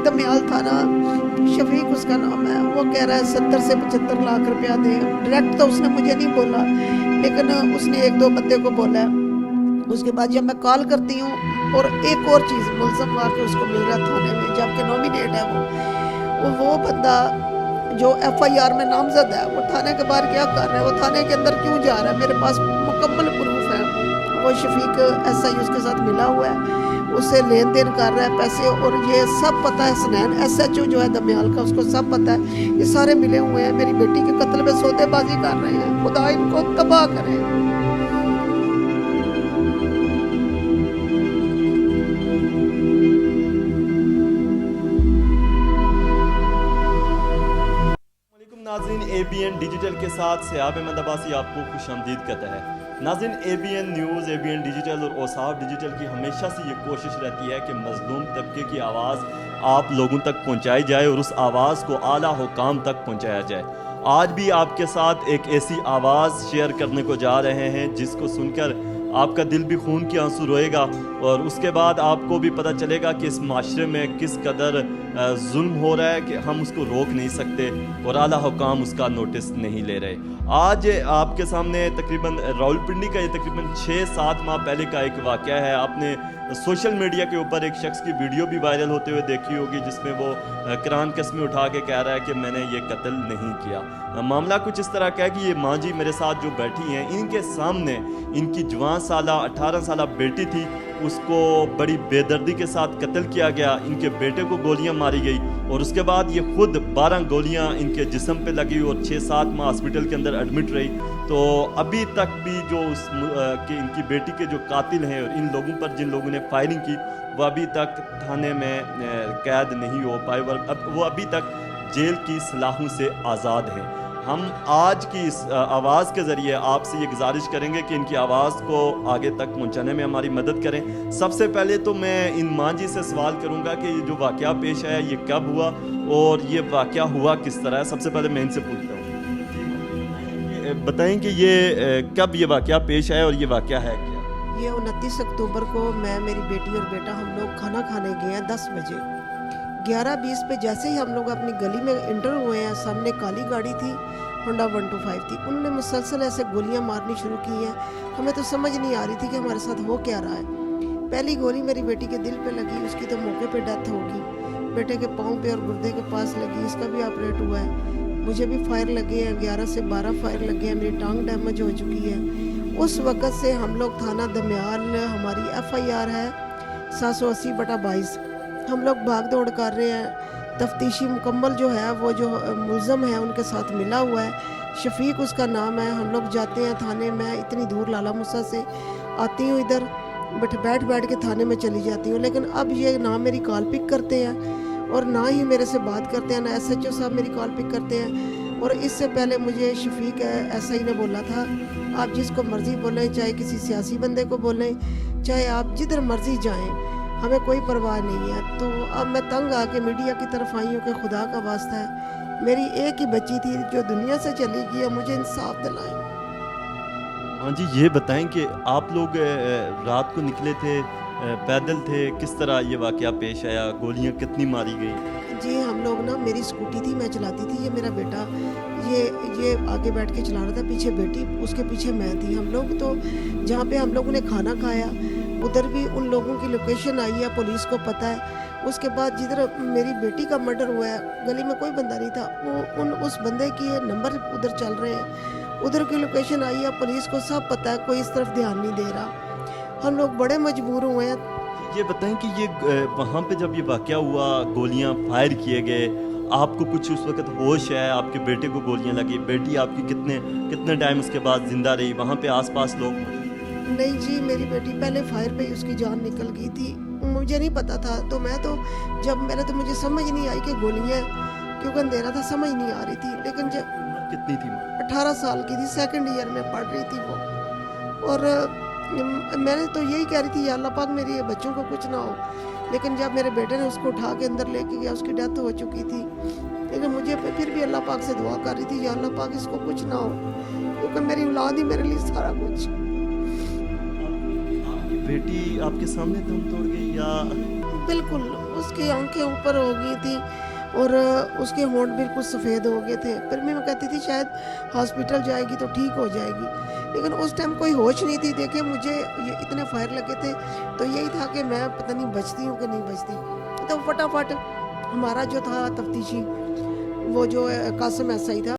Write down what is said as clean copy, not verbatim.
दमियाल थाना, शफीक उसका नाम है, वो कह रहा है 70 से 75 लाख रुपया दे। डायरेक्ट तो उसने मुझे नहीं बोला, लेकिन उसने एक दो बंदे को बोला है। उसके बाद जब मैं कॉल करती हूँ, और एक और चीज़, मुलजम आके उसको मिल रहा थाने में, जबकि नॉमिनेट है वो बंदा जो FIR में नामजद है, वो थाने के बाहर क्या कर रहा है, वो थाने के अंदर क्यों जा रहा है? मेरे पास मुकम्मल प्रूफ है। वो शफीक SI उसके साथ मिला हुआ है, उससे लेन देन कर रहा है पैसे, और ये सब पता है। हसनैन SHO जो है दमियाल का, उसको सब पता है। ये सारे मिले हुए हैं, मेरी बेटी के कत्ल में सौदेबाजी कर रहे हैं। खुदा इनको तबाह करे। नाज़रीन, ABN डिजिटल के साथ सयाब अहमद अब्बासी आपको खुशामदीद कहता है। नाज़रीन, ABN न्यूज़, ABN डिजिटल और औसाफ डिजिटल की हमेशा से ये कोशिश रहती है कि मज़लूम तबके की आवाज़ आप लोगों तक पहुंचाई जाए और उस आवाज़ को आला हुकाम तक पहुंचाया जाए। आज भी आपके साथ एक ऐसी आवाज़ शेयर करने को जा रहे हैं जिसको सुनकर आपका दिल भी खून के आंसू रोएगा, और उसके बाद आपको भी पता चलेगा कि इस माशरे में किस कदर जुल्म हो रहा है कि हम उसको रोक नहीं सकते और आला हुकाम उसका नोटिस नहीं ले रहे। आज आपके सामने तकरीबन रावलपिंडी का ये तकरीबन 6-7 माह पहले का एक वाक़या है। आपने सोशल मीडिया के ऊपर एक शख्स की वीडियो भी वायरल होते हुए देखी होगी, जिसमें वो कुरान कसमें उठा के कह रहा है कि मैंने ये कत्ल नहीं किया। मामला कुछ इस तरह का है कि ये माँ जी मेरे साथ जो बैठी हैं, इनके सामने इनकी जवान साला 18 साला बेटी थी, उसको बड़ी बेदर्दी के साथ कत्ल किया गया। इनके बेटे को गोलियां मारी गई और उसके बाद ये खुद 12 गोलियां इनके जिस्म पे लगी और 6-7 माह हॉस्पिटल के अंदर एडमिट रही। तो अभी तक भी जो कि इनकी बेटी के जो कातिल हैं और इन लोगों पर जिन लोगों ने फायरिंग की, वो अभी तक थाने में कैद नहीं हो पाए, वो अभी तक जेल की सलाहों से आज़ाद हैं। हम आज की इस आवाज़ के ज़रिए आपसे ये गुजारिश करेंगे कि इनकी आवाज़ को आगे तक पहुंचाने में हमारी मदद करें। सबसे पहले तो मैं इन माँ जी से सवाल करूंगा कि ये जो वाक़या पेश है ये कब हुआ और ये वाक़या हुआ किस तरह है। सबसे पहले मैं इनसे पूछता हूँ, बताएं कि ये कब ये वाक़या पेश है और ये वाक़या है क्या? ये 29 अक्टूबर को मैं, मेरी बेटी और बेटा, हम लोग खाना खाने गए हैं 10 बजे। 11:20 पे जैसे ही हम लोग अपनी गली में इंटर हुए हैं, सामने काली गाड़ी थी, होंडा 125 थी। उन्होंने मुसलसल ऐसे गोलियां मारनी शुरू की हैं। हमें तो समझ नहीं आ रही थी कि हमारे साथ हो क्या रहा है। पहली गोली मेरी बेटी के दिल पे लगी, उसकी तो मौके पे डेथ होगी। बेटे के पाँव पे और गुर्दे के पास लगी, इसका भी ऑपरेट हुआ है। मुझे भी फायर लगे हैं, 11 से 12 फायर लगे हैं। मेरी टांग डैमेज हो चुकी है। उस वक़्त से हम लोग थाना दमियाल, हमारी FIR है 780/22। हम लोग भाग दौड़ कर रहे हैं। तफ्तीशी मुकम्मल जो है, वो जो मुलज़म है उनके साथ मिला हुआ है, शफीक उसका नाम है। हम लोग जाते हैं थाने में, इतनी दूर लाला मूसा से आती हूँ, इधर बैठ के थाने में चली जाती हूँ। लेकिन अब ये ना मेरी कॉल पिक करते हैं और ना ही मेरे से बात करते हैं, ना SHO साहब मेरी कॉल पिक करते हैं। और इससे पहले मुझे शफीक SI ने बोला था, आप जिसको मर्ज़ी बोलें, चाहे किसी सियासी बंदे को बोलें, चाहे आप जिधर मर्ज़ी जाएँ, हमें कोई परवाह नहीं है। तो अब मैं तंग आके मीडिया की तरफ आई हूँ कि खुदा का वास्ता है, मेरी एक ही बच्ची थी जो दुनिया से चली गई है, मुझे इंसाफ दिलाएं। हाँ जी, ये बताएं कि आप लोग रात को निकले थे, पैदल थे, किस तरह ये वाक़या पेश आया, गोलियां कितनी मारी गई? जी, हम लोग ना, मेरी स्कूटी थी, मैं चलाती थी, ये मेरा बेटा ये आगे बैठ के चला रहा था, पीछे बेटी, उसके पीछे मैं थी। हम लोग तो जहाँ पे हम लोगों ने खाना खाया, उधर भी उन लोगों की लोकेशन आई है, पुलिस को पता है। उसके बाद जिधर मेरी बेटी का मर्डर हुआ है, गली में कोई बंदा नहीं था, वो उस बंदे की नंबर उधर चल रहे हैं, उधर की लोकेशन आई है, पुलिस को सब पता है, कोई इस तरफ ध्यान नहीं दे रहा। हम लोग बड़े मजबूर हुए हैं। ये बताएं कि ये वहाँ पे जब ये वाक़या हुआ, गोलियां फायर किए गए, आपको कुछ उस वक्त होश है? आपके बेटे को गोलियां लगी, बेटी आपकी कितने टाइम उसके बाद ज़िंदा रही? वहाँ पे आसपास लोग? नहीं जी, मेरी बेटी पहले फायर पे उसकी जान निकल गई थी, मुझे नहीं पता था। तो मैंने तो मुझे समझ नहीं आई कि गोलियां, क्योंकि अंधेरा था, समझ नहीं आ रही थी। लेकिन जब कितनी थी? 18 साल की थी, 2nd ईयर में पढ़ रही थी वो। और मैंने तो यही कह रही थी, या अल्लाह पाक मेरी बच्चों को कुछ ना हो। लेकिन जब मेरे बेटे ने उसको उठा के अंदर लेके गया, उसकी डेथ हो चुकी थी। लेकिन मुझे फिर भी अल्लाह पाक से दुआ कर रही थी, या अल्लाह पाक इसको कुछ ना हो, क्योंकि मेरी औलाद ही मेरे लिए सारा कुछ। आपकी बेटी आपके सामने दम तोड़ गई या? बिल्कुल, उसकी आंखें ऊपर हो गई थी और उसके होंठ बिल्कुल सफ़ेद हो गए थे। फिर मैं कहती थी शायद हॉस्पिटल जाएगी तो ठीक हो जाएगी, लेकिन उस टाइम कोई होश नहीं थी। देखिए मुझे ये इतने फायर लगे थे, तो यही था कि मैं पता नहीं बचती हूँ कि नहीं बचती। तो फटाफट हमारा जो था तफ्तीशी, वो जो कासिम एसआई था,